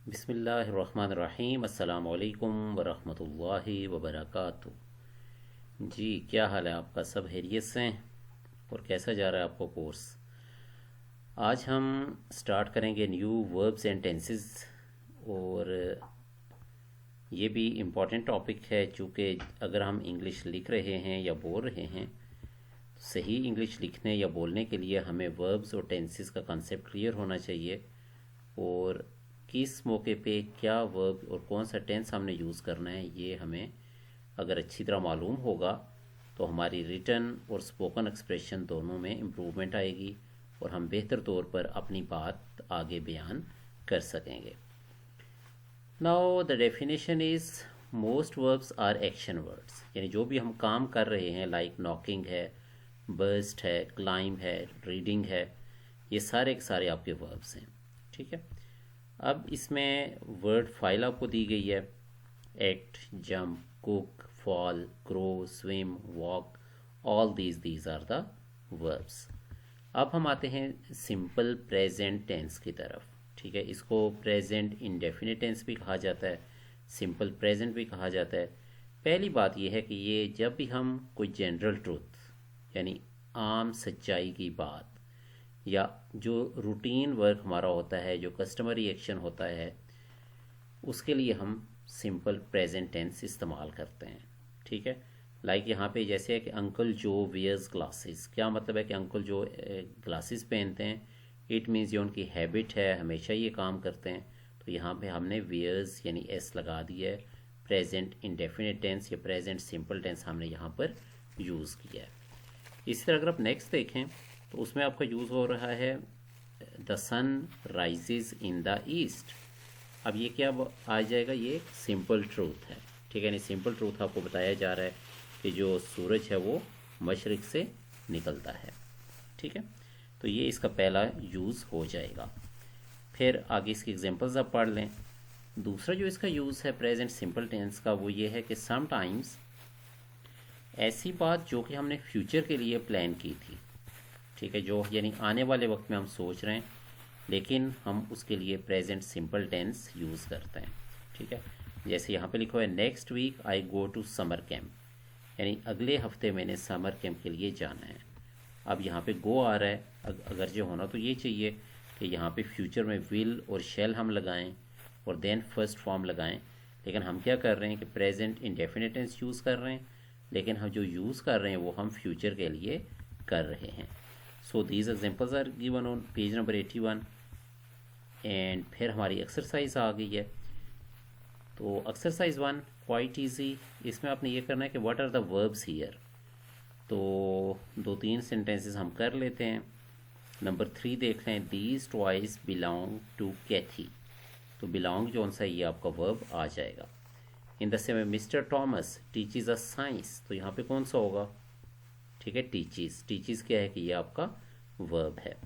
बिस्मिल्लाहिर्रहमानिर्रहीम अस्सलामु अलैकुम वरहमतुल्लाहि वबरकातुह। जी, क्या हाल है आपका? सब खैरियत से हैं? और कैसा जा रहा है आपका कोर्स? आज हम स्टार्ट करेंगे न्यू वर्ब्स एंड टेंसेस। और ये भी इम्पॉर्टेंट टॉपिक है, चूँकि अगर हम इंग्लिश लिख रहे हैं या बोल रहे हैं तो सही इंग्लिश लिखने या बोलने के लिए हमें वर्ब्स और टेंसेस का कंसेप्ट क्लियर होना चाहिए। और किस मौके पे क्या वर्ब और कौन सा टेंस हमने यूज़ करना है, ये हमें अगर अच्छी तरह मालूम होगा तो हमारी रिटन और स्पोकन एक्सप्रेशन दोनों में इम्प्रूवमेंट आएगी और हम बेहतर तौर पर अपनी बात आगे बयान कर सकेंगे। Now the definition is most verbs are action words, यानी जो भी हम काम कर रहे हैं, लाइक नॉकिंग है, बर्स्ट है, क्लाइंब है, रीडिंग है, ये सारे के सारे आपके वर्ब्स हैं। ठीक है। अब इसमें वर्ड फाइल आपको दी गई है। Act, jump, cook, fall, grow, swim, walk, all these are the verbs. अब हम आते हैं सिंपल प्रेजेंट टेंस की तरफ। ठीक है, इसको प्रेजेंट इंडेफिनिट टेंस भी कहा जाता है, सिंपल प्रेजेंट भी कहा जाता है। पहली बात यह है कि ये जब भी हम कोई जनरल ट्रूथ यानी आम सच्चाई की बात या जो रूटीन वर्क हमारा होता है, जो कस्टमरी एक्शन होता है, उसके लिए हम सिंपल प्रेजेंट टेंस इस्तेमाल करते हैं। ठीक है। लाइक यहाँ पे जैसे है कि अंकल जो वियर्स ग्लासेस, क्या मतलब है कि अंकल जो ग्लासेस पहनते हैं, इट मीन्स ये उनकी हैबिट है, हमेशा ये काम करते हैं। तो यहाँ पे हमने वियर्स यानी एस लगा दिया है। प्रेजेंट इंडेफिनिट टेंस या प्रेजेंट सिंपल टेंस हमने यहाँ पर यूज़ किया है। इसी तरह अगर आप नेक्स्ट देखें तो उसमें आपका यूज़ हो रहा है the sun rises in the east. अब ये क्या आ जाएगा? ये सिंपल ट्रूथ है। ठीक है, नहीं सिंपल ट्रूथ आपको बताया जा रहा है कि जो सूरज है वो मशरिक से निकलता है। ठीक है, तो ये इसका पहला यूज़ हो जाएगा। फिर आगे इसकी एग्जांपल्स आप पढ़ लें। दूसरा जो इसका यूज़ है प्रेजेंट सिंपल टेंस का, वो ये है कि समटाइम्स ऐसी बात जो कि हमने फ्यूचर के लिए प्लान की थी, ठीक है, जो यानी आने वाले वक्त में हम सोच रहे हैं, लेकिन हम उसके लिए प्रेजेंट सिंपल टेंस यूज़ करते हैं। ठीक है, जैसे यहाँ पे लिखा है next week I go to summer camp, यानी अगले हफ्ते मैंने समर कैंप के लिए जाना है। अब यहाँ पे गो आ रहा है, अगर जो होना तो ये चाहिए कि यहाँ पे फ्यूचर में विल और शेल हम लगाएं और देन फर्स्ट फॉर्म लगाएं, लेकिन हम क्या कर रहे हैं कि प्रेजेंट इंडेफिनिट टेंस यूज़ कर रहे हैं, लेकिन हम जो यूज़ कर रहे हैं वो हम फ्यूचर के लिए कर रहे हैं। So these examples are given on page number 81। And फिर हमारी एक्सरसाइज आ गई है। तो एक्सरसाइज 1 क्वाइट इजी। इसमें आपने ये करना है कि what are the verbs here. तो 2-3 सेंटेंसेस हम कर लेते हैं। नंबर 3 देख लें, दीज टॉयज बिलोंग टू कैथी। तो बिलोंग जो सा ये आपका वर्ब आ जाएगा। In the same mister Thomas teaches a science, तो यहाँ पे कौन सा होगा? ठीक है, टीचीज। टीचीज क्या है कि ये आपका वर्ब है।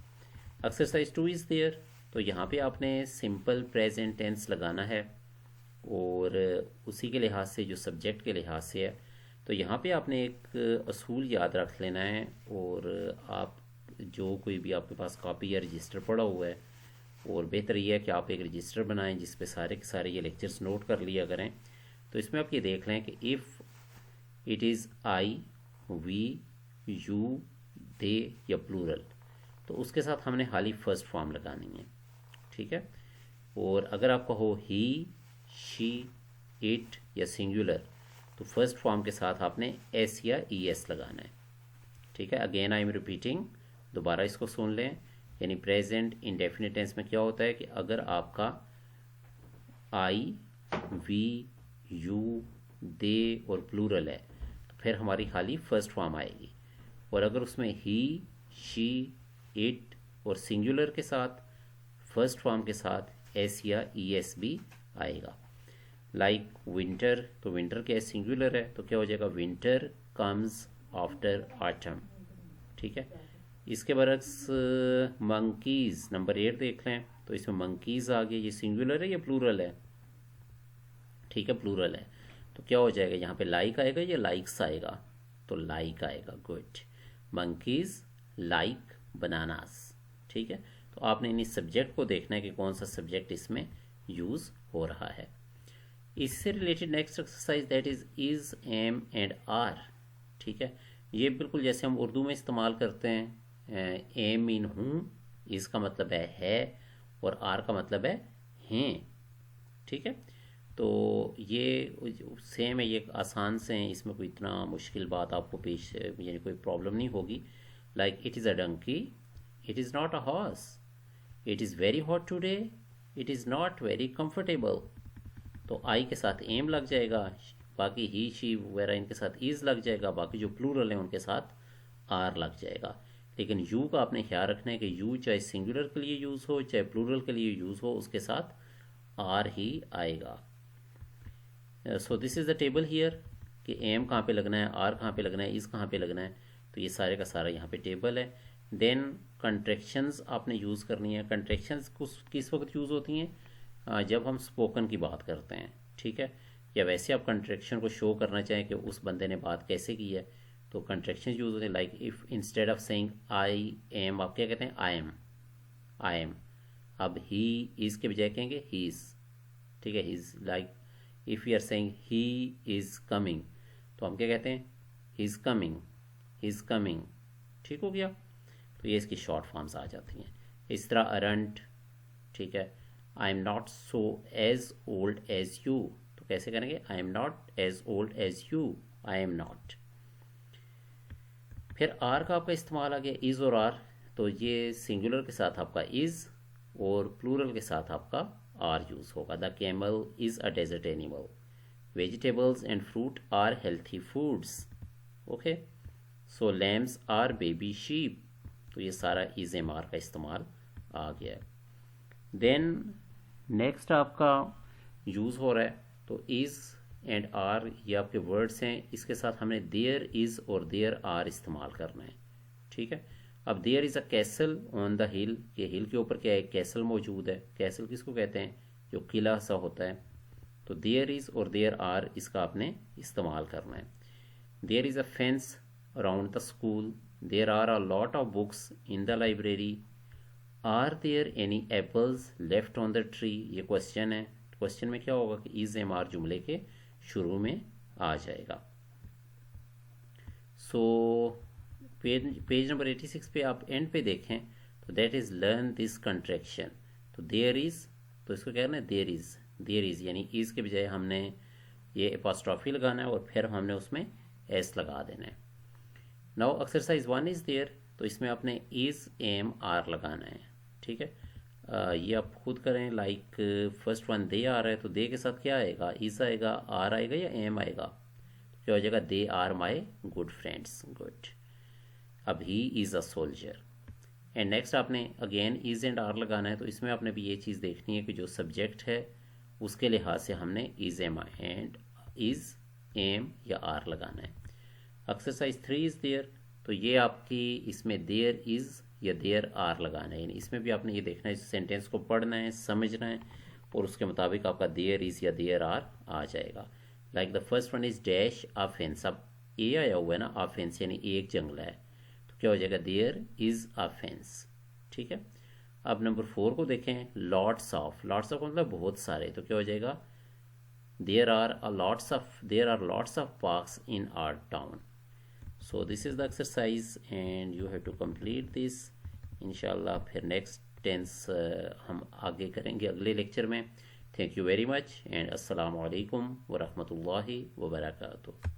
Exercise 2 is there. तो यहाँ पे आपने सिंपल प्रेजेंट टेंस लगाना है और उसी के लिहाज से जो सब्जेक्ट के लिहाज से है, तो यहाँ पे आपने एक असूल याद रख लेना है। और आप जो कोई भी आपके पास कॉपी या रजिस्टर पड़ा हुआ है, और बेहतर यह है कि आप एक रजिस्टर बनाएं जिस पे सारे के सारे ये लेक्चर्स नोट कर लिया करें। तो इसमें आप ये देख लें कि if it is I, we, you, they या प्लूरल, तो उसके साथ हमने खाली फर्स्ट फॉर्म लगानी है। ठीक है, और अगर आपका हो ही, शी, इट या सिंगुलर, तो फर्स्ट फॉर्म के साथ आपने एस या ई एस लगाना है। ठीक है, अगेन आई एम रिपीटिंग, दोबारा इसको सुन लें। यानी प्रेजेंट इंडेफिनिट टेंस में क्या होता है कि अगर आपका आई, वी, यू, दे और प्लूरल है तो फिर हमारी खाली फर्स्ट फॉर्म आएगी। और अगर उसमें ही, शी, इट और सिंगुलर के साथ फर्स्ट फॉर्म के साथ एस या ई एस भी आएगा। लाइक विंटर, तो विंटर क्या है? सिंगुलर है, तो क्या हो जाएगा? Winter comes after autumn. ठीक है, इसके बरक्स मंकीज़ नंबर 8 देख लें। तो इसमें मंकीज़ आ गए, ये सिंगुलर है या प्लूरल है? ठीक है, प्लूरल है। तो क्या हो जाएगा? यहाँ पे लाइक आएगा या लाइक्स आएगा? तो लाइक आएगा। गुड। Monkeys like bananas. ठीक है, तो आपने इन सब्जेक्ट को देखना है कि कौन सा सब्जेक्ट इसमें यूज़ हो रहा है। इससे related next exercise that is, am and are. ठीक है, ये बिल्कुल जैसे हम उर्दू में इस्तेमाल करते हैं, एम मीन हूँ, इज़ का मतलब है और आर का मतलब है हैं। ठीक है, तो ये सेम है, ये आसान से हैं, इसमें कोई इतना मुश्किल बात आपको पेश यानी कोई प्रॉब्लम नहीं होगी। Like it is a donkey, it is not a horse, it is very hot today, it is not very comfortable. तो आई के साथ एम लग जाएगा, बाकी ही शी वगैरह इनके साथ इज़ लग जाएगा, बाकी जो प्लूरल है उनके साथ आर लग जाएगा। लेकिन यू का आपने ख्याल रखना है कि यू चाहे सिंगुलर के लिए यूज़ हो चाहे प्लूरल के लिए यूज़ हो, उसके साथ आर ही आएगा। So this is the table here कि एम कहाँ पे लगना है, आर कहाँ पे लगना है, इज़ कहाँ पे लगना है। तो ये सारे का सारा यहाँ पे टेबल है। देन कंट्रैक्शंस आपने यूज़ करनी है। कंट्रैक्शंस किस वक्त यूज़ होती हैं? जब हम स्पोकन की बात करते हैं। ठीक है, या वैसे आप कंट्रैक्शन को शो करना चाहें कि उस बंदे ने बात कैसे की है, तो कंट्रैक्शन यूज़ होते हैं। Like if instead of saying I am, आप क्या कहते हैं? I am, I am. अब ही इज़ के बजाय कहेंगे ही इज़। ठीक है, he is. Like if you are saying he is coming, तो हम क्या कहते हैं? He is coming, he is coming. ठीक हो गया, तो ये इसकी शॉर्ट फॉर्म्स आ जाती हैं। इस तरह अरंट। ठीक है, I am not so as old as you, तो कैसे करेंगे? I am not as old as you, I am not. फिर आर का आपका इस्तेमाल आ गया, इज़ और आर। तो ये सिंगुलर के साथ आपका इज़ और प्लूरल के साथ आपका आर यूज़ होगा। The camel is a desert animal, vegetables and fruit are healthy foods. Okay, so lambs are baby sheep. तो ये सारा इज़ एम आर का इस्तेमाल आ गया है। देन नेक्स्ट आपका यूज़ हो रहा है, तो इज़ एंड आर ये आपके वर्ड्स हैं, इसके साथ हमने देयर इज़ और देयर आर इस्तेमाल करना है। ठीक है, अब there is a castle on the hill, ये हिल के ऊपर क्या है? कैसल मौजूद है। कैसल किसको कहते हैं? जो किला सा होता है। तो देयर इज़ और देयर आर इसका आपने इस्तेमाल करना है। There is a fence around the school, there are a lot of books in the library, are there any apples left on the tree. ये क्वेश्चन है, क्वेश्चन में क्या होगा कि इज़ एम आर जुमले के शुरू में आ जाएगा। सो पेज नंबर 86 पे आप एंड पे देखें, तो that is learn this contraction. तो देयर इज़, तो इसको क्या करना है? देयर इज़, देयर इज़ यानी इज़ के बजाय हमने ये एपॉस्ट्रॉफी लगाना है और फिर हमने उसमें एस लगा देना है। नाउ एक्सरसाइज 1 इज़ देयर, तो इसमें आपने इज़ एम आर लगाना है। ठीक है, ये आप खुद करें। लाइक फर्स्ट वन दे आ रहा है, तो दे के साथ क्या आएगा? इज़ आएगा, आर आएगा या एम आएगा? तो क्या हो जाएगा? They are my good friends. Good. अब he is a soldier. And next आपने अगेन इज़ एंड आर लगाना है, तो इसमें आपने भी ये चीज़ देखनी है कि जो सब्जेक्ट है उसके लिहाज से हमने is am and is am या आर लगाना है। एक्सरसाइज 3 इज़ देयर, तो ये आपकी इसमें देयर इज़ या देयर आर लगाना है। यानी इसमें भी आपने ये देखना है, इस सेंटेंस को पढ़ना है, समझना है और उसके मुताबिक आपका देयर इज़ या देयर आर आ जाएगा। Like the first one is dash a fence. अब ए आया हुआ है ना, अ फेंस यानी एक जंगला है, तो क्या हो जाएगा? There is a fence. ठीक है, अब नंबर 4 को देखें, लॉट्स ऑफ। लॉट्स ऑफ मतलब बहुत सारे, तो क्या हो जाएगा? There are lots of parks in our town. So this is the exercise and you have to complete this इंशाल्लाह। फिर नेक्स्ट टेंस हम आगे करेंगे अगले लेक्चर में। Thank you very much and अस्सलाम वालेकुम व रहमतुल्लाहि व बरकातुहू।